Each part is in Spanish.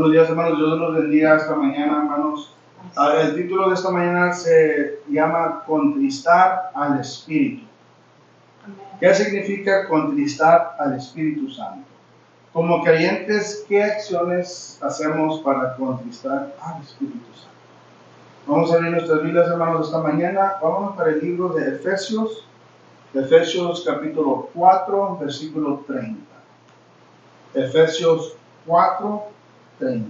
Buenos días, hermanos. Dios los bendiga esta mañana, hermanos. El título de esta mañana se llama Contristar al Espíritu. ¿Qué significa contristar al Espíritu Santo? Como creyentes, ¿qué acciones hacemos para contristar al Espíritu Santo? Vamos a abrir nuestras Biblias, hermanos, esta mañana. Vamos para el libro de Efesios capítulo 4, versículo 30. Efesios 4, 30.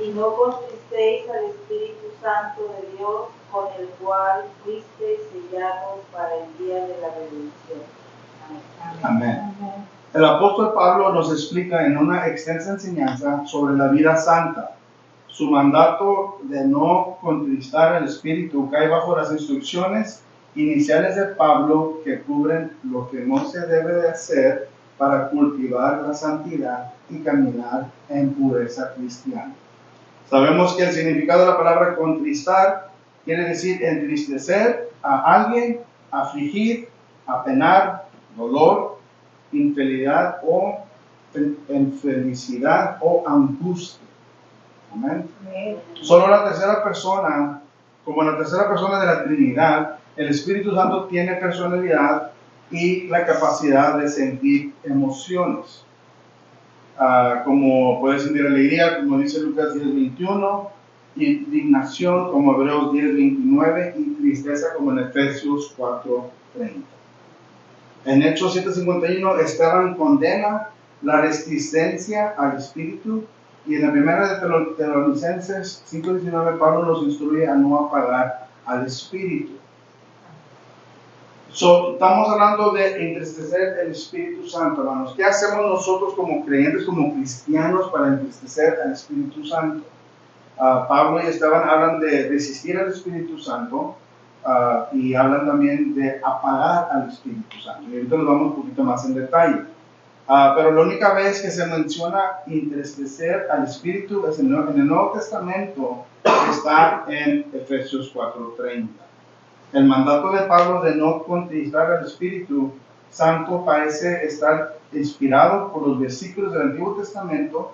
Y no contristéis al Espíritu Santo de Dios, con el cual fuisteis sellados para el día de la redención. Amén. El apóstol Pablo nos explica en una extensa enseñanza sobre la vida santa. Su mandato de no contristar al Espíritu cae bajo las instrucciones iniciales de Pablo que cubren lo que no se debe de hacer para cultivar la santidad y caminar en pureza cristiana. Sabemos que el significado de la palabra contristar quiere decir entristecer a alguien, afligir, apenar, dolor, infelicidad o infelicidad o angustia. Amén. Solo la tercera persona, como la tercera persona de la Trinidad, el Espíritu Santo tiene personalidad y la capacidad de sentir emociones. Como puede sentir alegría, como dice Lucas 10:21, indignación, como Hebreos 10:29, y tristeza, como en Efesios 4:30. En Hechos 7:51, Esteban condena la resistencia al Espíritu, y en la primera de Tesalonicenses 5:19, Pablo nos instruye a no apagar al Espíritu. Estamos hablando de entristecer el Espíritu Santo, hermanos. ¿Qué hacemos nosotros como creyentes, como cristianos, para entristecer al Espíritu Santo? Pablo y Esteban hablan de resistir al Espíritu Santo y hablan también de apagar al Espíritu Santo. Y ahorita nos vamos un poquito más en detalle. Pero la única vez que se menciona entristecer al Espíritu es en el Nuevo Testamento, que está en Efesios 4:30. El mandato de Pablo de no contristar al Espíritu Santo parece estar inspirado por los versículos del Antiguo Testamento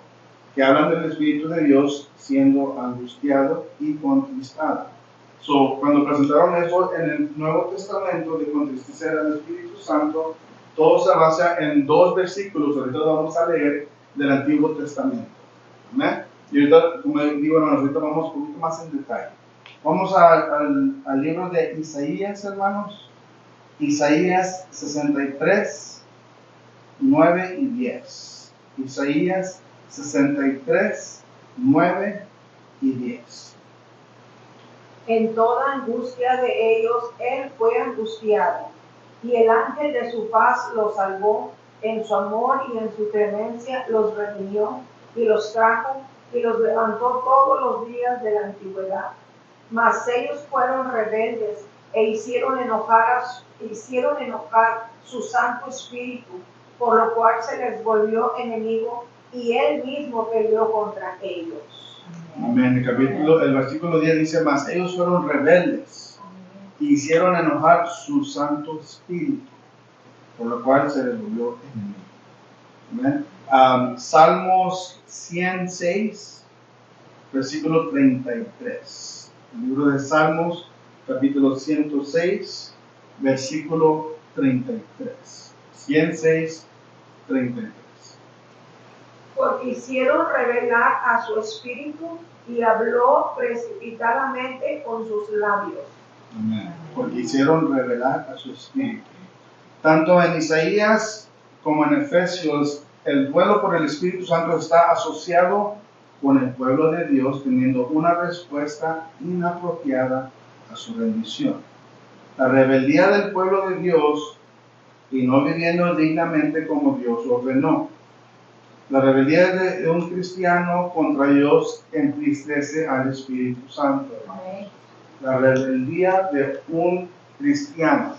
que hablan del Espíritu de Dios siendo angustiado y contristado. Cuando presentaron eso en el Nuevo Testamento de contristecer al Espíritu Santo, todo se basa en dos versículos, ahorita lo vamos a leer, del Antiguo Testamento. ¿Amén? Y ahorita, como digo, ahorita vamos un poquito más en detalle. Vamos al libro de Isaías, hermanos. Isaías 63, 9 y 10. Isaías 63, 9 y 10. En toda angustia de ellos él fue angustiado, y el ángel de su paz los salvó. En su amor y en su clemencia los redimió, y los trajo, y los levantó todos los días de la antigüedad. Mas ellos fueron rebeldes e hicieron enojar su Santo Espíritu, por lo cual se les volvió enemigo y él mismo peleó contra ellos. Amén. El versículo 10 dice: mas ellos fueron rebeldes y hicieron enojar su Santo Espíritu, por lo cual se les volvió enemigo. Amén. Salmos 106, versículo 33. El libro de Salmos, capítulo 106, versículo 33. 106, 33. Porque hicieron rebelar a su espíritu y habló precipitadamente con sus labios. Amén. Porque hicieron rebelar a su espíritu. Tanto en Isaías como en Efesios, el duelo por el Espíritu Santo está asociado con el pueblo de Dios teniendo una respuesta inapropiada a su rendición. La rebeldía del pueblo de Dios y no viviendo dignamente como Dios ordenó. La rebeldía de un cristiano contra Dios entristece al Espíritu Santo. La rebeldía de un cristiano.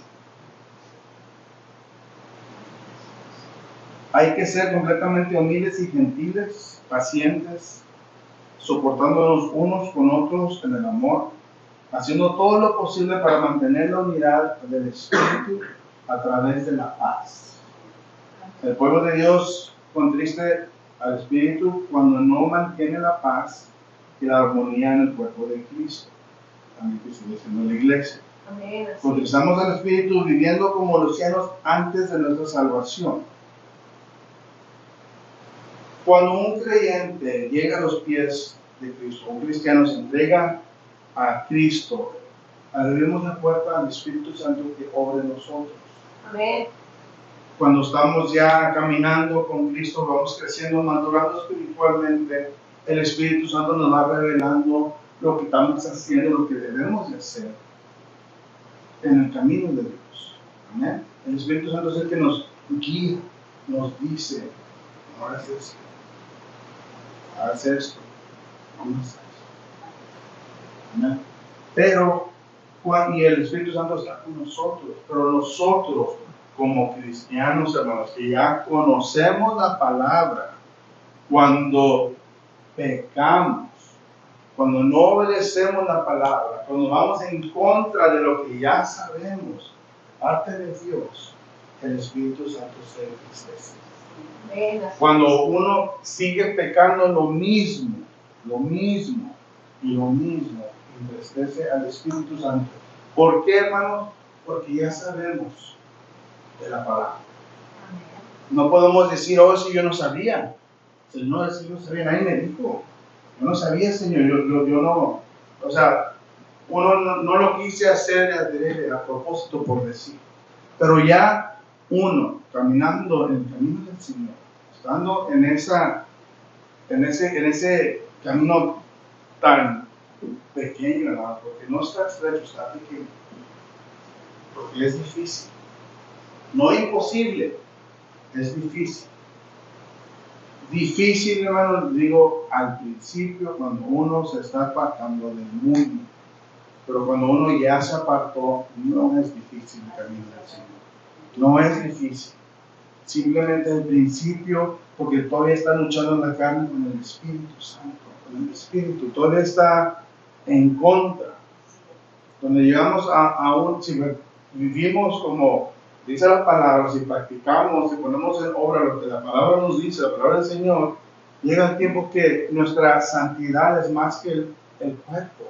Hay que ser completamente humildes y gentiles, pacientes, soportándonos unos con otros en el amor, haciendo todo lo posible para mantener la unidad del Espíritu a través de la paz. El pueblo de Dios contriste al Espíritu cuando no mantiene la paz y la armonía en el cuerpo de Cristo, también que sigue siendo la iglesia. Amén. Contristamos al Espíritu viviendo como los cielos antes de nuestra salvación. Cuando un creyente llega a los pies de Cristo, un cristiano se entrega a Cristo, abrimos la puerta al Espíritu Santo que obra en nosotros. Amén. Cuando estamos ya caminando con Cristo, vamos creciendo, madurando espiritualmente, el Espíritu Santo nos va revelando lo que estamos haciendo, lo que debemos de hacer en el camino de Dios. Amén. El Espíritu Santo es el que nos guía, nos dice, no hagas esto, haz esto, no hagas esto. Amén. Pero, y el Espíritu Santo está con nosotros, pero nosotros, como cristianos, hermanos, que ya conocemos la palabra, cuando pecamos, cuando no obedecemos la palabra, cuando vamos en contra de lo que ya sabemos, parte de Dios, el Espíritu Santo se entristece. Cuando uno sigue pecando lo mismo, entristece al Espíritu Santo. ¿Por qué, hermanos? Porque ya sabemos de la palabra. No podemos decir, oh, si yo no sabía. Señor, si yo no sabía, nadie me dijo. Yo no sabía, Señor, yo no. O sea, uno no lo quise hacer a propósito por decir. Pero ya uno, caminando en el camino del Señor, estando en ese camino tan pequeño, hermano, porque no está estrecho, está pequeño. Porque es difícil. No imposible, es difícil. Difícil, hermano, digo, al principio, cuando uno se está apartando del mundo. Pero cuando uno ya se apartó, no es difícil el camino del Señor. No es difícil. Simplemente al principio, porque todavía está luchando en la carne con el Espíritu Santo, con el Espíritu. Todavía está en contra. Donde llegamos a un, si vivimos como dice la palabra, si practicamos, si ponemos en obra lo que la palabra nos dice, la palabra del Señor, llega el tiempo que nuestra santidad es más que el cuerpo,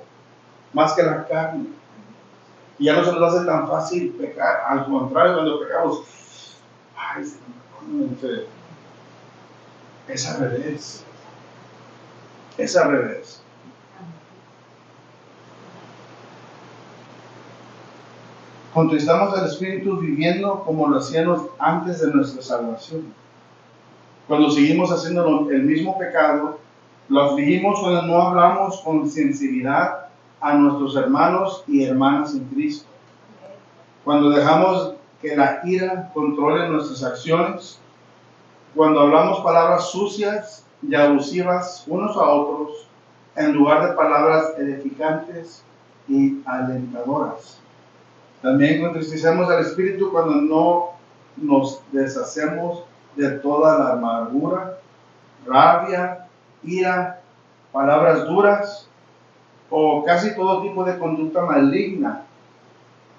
más que la carne. Y ya no se nos hace tan fácil pecar. Al contrario, cuando pecamos, ay, es al revés. Es al revés. Contristamos al Espíritu viviendo como lo hacíamos antes de nuestra salvación. Cuando seguimos haciendo el mismo pecado, lo afligimos cuando no hablamos con sensibilidad a nuestros hermanos y hermanas en Cristo. Cuando dejamos que la ira controle nuestras acciones, cuando hablamos palabras sucias y abusivas unos a otros, en lugar de palabras edificantes y alentadoras. También contristamos al Espíritu cuando no nos deshacemos de toda la amargura, rabia, ira, palabras duras o casi todo tipo de conducta maligna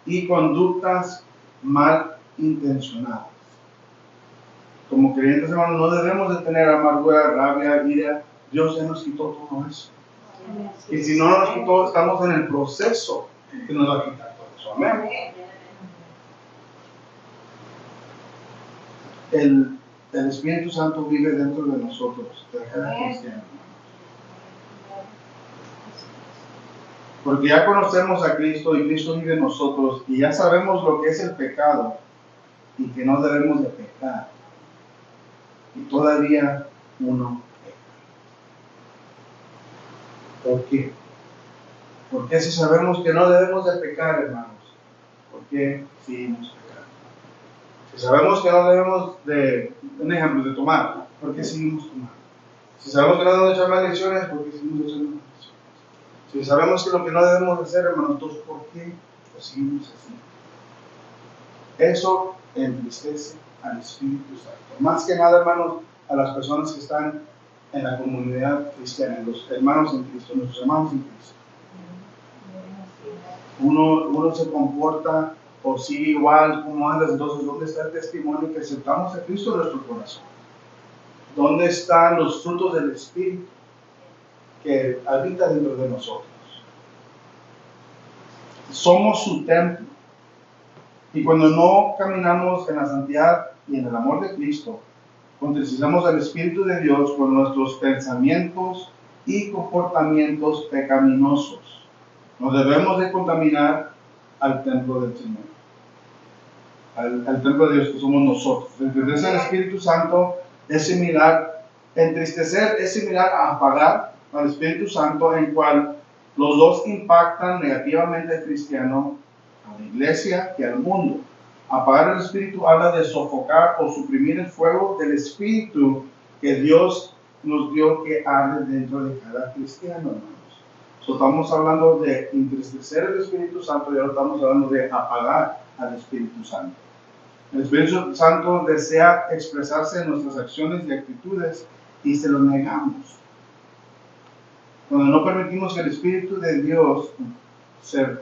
y conductas mal intencionadas. Como creyentes, hermanos, no debemos de tener amargura, rabia, ira. Dios ya nos quitó todo eso. Y si no nos quitó, estamos en el proceso que nos va a quitar todo eso. Amén. El Espíritu Santo vive dentro de nosotros, de cada cristiano. Porque ya conocemos a Cristo y Cristo vive en nosotros y ya sabemos lo que es el pecado y que no debemos de pecar. Y todavía uno peca. ¿Por qué? Porque si sabemos que no debemos de pecar, hermanos, ¿por qué seguimos pecando? Si sabemos que no debemos de, un ejemplo, de tomar, ¿por qué seguimos tomando? Si sabemos que no debemos echar maldiciones, ¿por qué seguimos echando maldiciones? Si sabemos que lo que no debemos hacer, hermanos, entonces ¿por qué lo seguimos haciendo? Eso entristece al Espíritu Santo. Más que nada, hermanos, a las personas que están en la comunidad cristiana, los hermanos en Cristo, nuestros hermanos en Cristo. Uno se comporta o sigue igual como andas, entonces ¿dónde está el testimonio que aceptamos a Cristo en nuestro corazón? ¿Dónde están los frutos del Espíritu que habita dentro de nosotros? Somos su templo. Y cuando no caminamos en la santidad y en el amor de Cristo, contristamos al Espíritu de Dios con nuestros pensamientos y comportamientos pecaminosos. Nos debemos de contaminar al templo del Señor, al templo de Dios que somos nosotros. Entonces el Espíritu Santo es similar, entristecer es similar a apagar al Espíritu Santo, en cual los dos impactan negativamente al cristiano, a la iglesia y al mundo. Apagar el Espíritu habla de sofocar o suprimir el fuego del Espíritu que Dios nos dio que arde dentro de cada cristiano, hermanos. Estamos hablando de entristecer el Espíritu Santo y ahora estamos hablando de apagar al Espíritu Santo. El Espíritu Santo desea expresarse en nuestras acciones y actitudes y se lo negamos. Cuando no permitimos que el Espíritu de Dios sea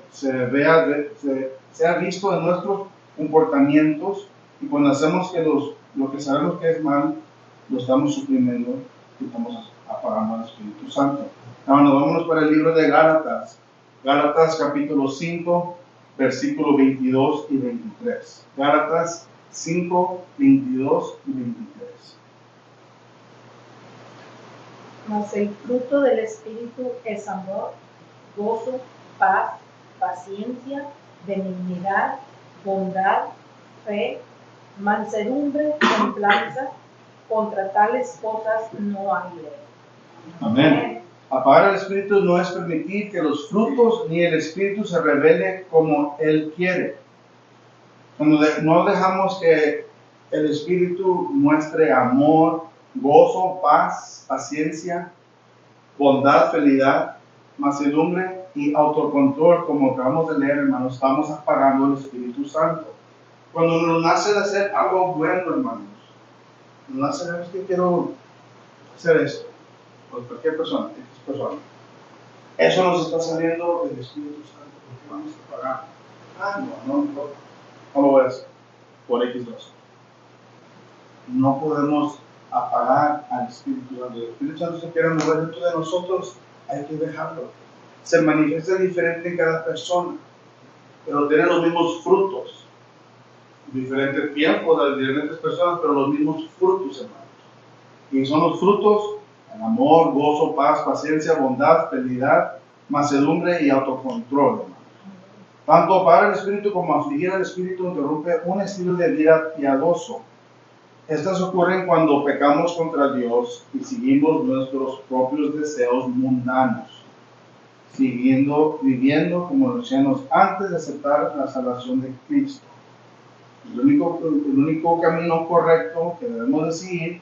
visto en nuestros comportamientos, y cuando hacemos que lo que sabemos que es mal, lo estamos suprimiendo y estamos apagando al Espíritu Santo. Ahora vámonos para el libro de Gálatas. Gálatas capítulo 5, versículo 22 y 23. Gálatas 5, 22 y 23. Mas el fruto del Espíritu es amor, gozo, paz, paciencia, benignidad, bondad, fe, mansedumbre, templanza. Contra tales cosas no hay ley. Amén. Apagar el Espíritu no es permitir que los frutos ni el Espíritu se revele como Él quiere. Cuando no dejamos que el Espíritu muestre amor, gozo, paz, paciencia, bondad, fidelidad, mansedumbre y autocontrol, como acabamos de leer, hermanos, estamos apagando el Espíritu Santo. Cuando nos nace de hacer algo bueno, hermanos, nos nace de que quiero hacer esto, por cualquier persona, eso nos está saliendo del Espíritu Santo, porque vamos a apagar. No lo voy a hacer, por X razón. No podemos apagar al Espíritu Santo. El Espíritu Santo se quiere mover dentro de nosotros, hay que dejarlo. Se manifiesta diferente en cada persona, pero tiene los mismos frutos. Diferentes tiempos de diferentes personas, pero los mismos frutos, hermanos. Y son los frutos: el amor, gozo, paz, paciencia, bondad, fidelidad, mansedumbre y autocontrol, hermanos. Tanto apagar el Espíritu como afligir al Espíritu interrumpe un estilo de vida piadoso. Estas ocurren cuando pecamos contra Dios y seguimos nuestros propios deseos mundanos, viviendo como los cristianos antes de aceptar la salvación de Cristo. El único camino correcto que debemos de seguir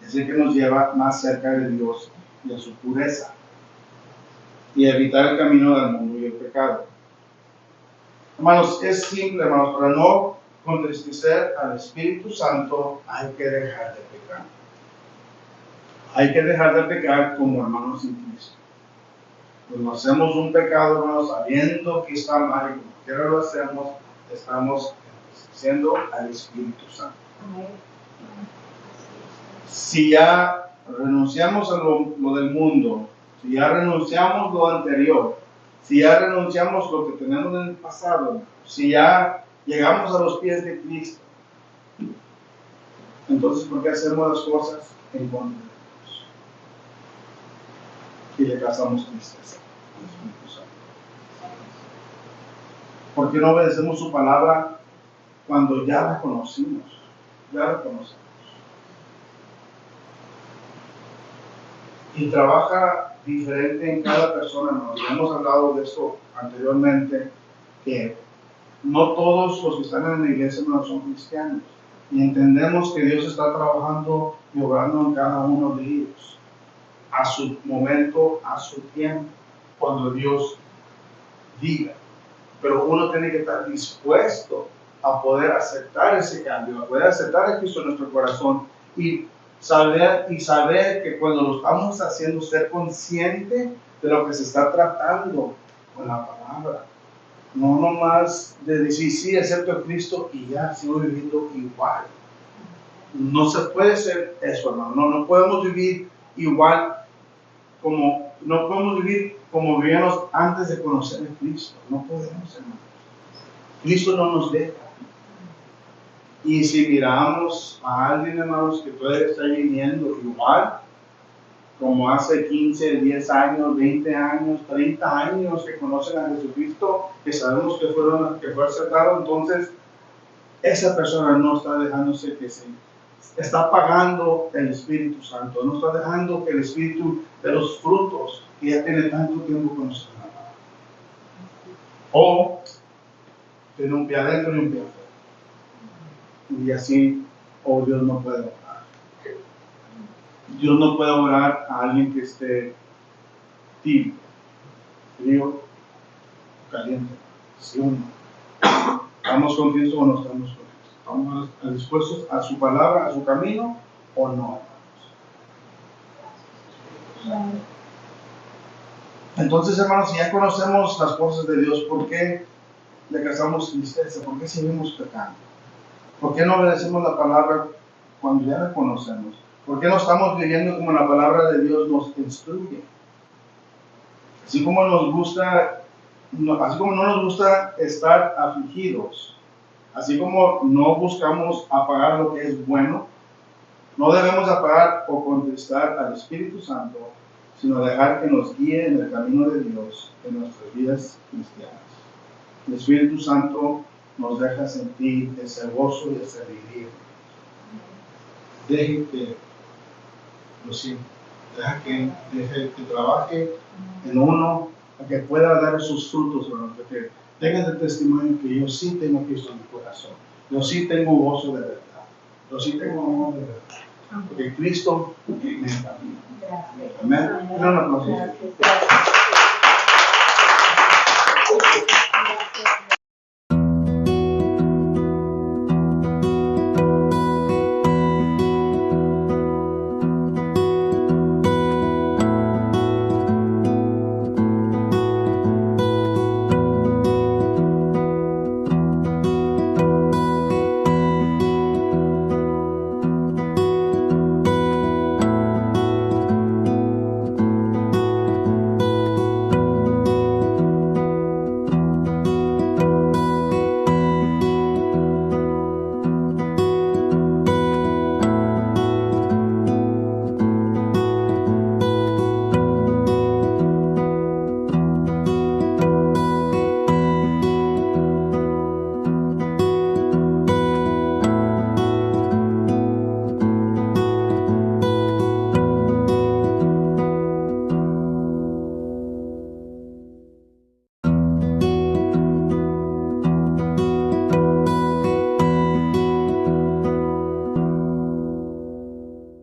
es el que nos lleva más cerca de Dios y a su pureza, y evitar el camino del mundo y el pecado. Hermanos, es simple, hermanos, para no contristecer al Espíritu Santo hay que dejar de pecar. Hay que dejar de pecar como hermanos en Cristo. Cuando hacemos un pecado, hermanos, sabiendo que está mal y como quiera lo hacemos, estamos entristeciendo al Espíritu Santo. Si ya renunciamos a lo del mundo, si ya renunciamos lo anterior, si ya renunciamos lo que tenemos en el pasado, si ya llegamos a los pies de Cristo, entonces ¿por qué hacemos las cosas en contra de Dios? Y le causamos tristeza al Espíritu Santo. ¿Por qué no obedecemos su palabra cuando ya la conocimos? Ya la conocemos. Y trabaja diferente en cada persona, ¿no? Ya hemos hablado de esto anteriormente, que no todos los que están en la iglesia no son cristianos. Y entendemos que Dios está trabajando y obrando en cada uno de ellos, a su momento, a su tiempo, cuando Dios diga. Pero uno tiene que estar dispuesto a poder aceptar ese cambio, a poder aceptar a Cristo en nuestro corazón y saber que cuando lo estamos haciendo, ser consciente de lo que se está tratando con la palabra. No nomás de decir, sí, acepto a Cristo y ya sigo viviendo igual. No se puede ser eso, hermano. No podemos vivir igual no podemos vivir como vivíamos antes de conocer a Cristo. No podemos, hermano. Cristo no nos deja. Y si miramos a alguien, hermanos, que todavía está viviendo igual, como hace 15, 10 años, 20 años, 30 años que conocen a Jesucristo, que sabemos que fue aceptado, entonces esa persona no está dejándose que se está pagando el Espíritu Santo, no está dejando que el Espíritu de los frutos que ya tiene tanto tiempo con nosotros. O tiene un pie adentro y un pie afuera. Y así, Dios no puede orar. Dios no puede orar a alguien que esté tibio, frío, caliente. ¿Sí o no? ¿Estamos con Cristo o no estamos con Cristo? ¿Estamos dispuestos a su palabra, a su camino o no? Entonces, hermanos, si ya conocemos las cosas de Dios, ¿por qué le causamos tristeza? ¿Por qué seguimos pecando? ¿Por qué no obedecemos la palabra cuando ya la conocemos? ¿Por qué no estamos viviendo como la palabra de Dios nos instruye? Así como no nos gusta estar afligidos, así como no buscamos apagar lo que es bueno, no debemos apagar o contristar al Espíritu Santo, sino dejar que nos guíe en el camino de Dios en nuestras vidas cristianas. El Espíritu Santo nos deja sentir ese gozo y esa alegría. Deje que lo sienta, deje que trabaje en uno, a que pueda dar esos frutos, que tenga el testimonio que yo sí tengo Cristo en mi corazón, yo sí tengo gozo de verdad, yo sí tengo amor de verdad, porque Cristo me camina. Amén. Un aplauso.